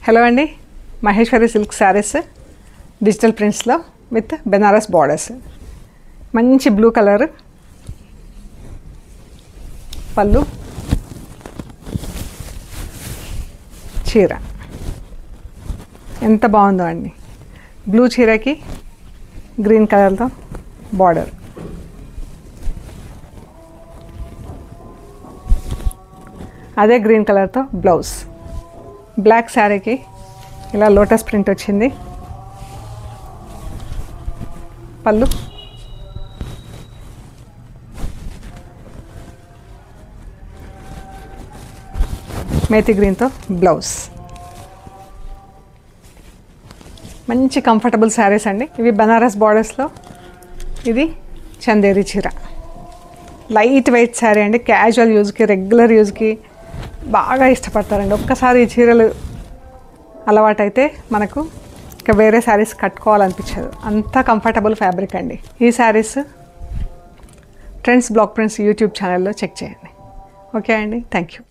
Hello అండి, Maheshwari silk sarees digital ప్రింట్స్లో with Banaras borders. మంచి బ్లూ కలర్ పళ్ళు, చీర ఎంత బాగుందో అండి. బ్లూ చీరకి గ్రీన్ కలర్తో బార్డర్, అదే గ్రీన్ కలర్తో బ్లౌజ్. బ్లాక్ శారీకి ఇలా లోటస్ ప్రింట్ వచ్చింది. పళ్ళు, మేతి గ్రీన్తో బ్లౌజ్. మంచి కంఫర్టబుల్ శారీస్ అండి ఇవి. బనారస్ బార్డర్స్లో ఇది చందేరి చీర. లైట్ వెయిట్ శారీ అండి. క్యాజువల్ యూజ్కి, రెగ్యులర్ యూజ్కి బాగా ఇష్టపడతారండి. ఒక్కసారి ఈ చీరలు అలవాటైతే మనకు ఇంకా వేరే శారీస్ కట్టుకోవాలనిపించదు. అంత కంఫర్టబుల్ ఫ్యాబ్రిక్ అండి. ఈ saris trends block prints YouTube ఛానల్లో చెక్ చేయండి. ఓకే అండి, థ్యాంక్ యూ.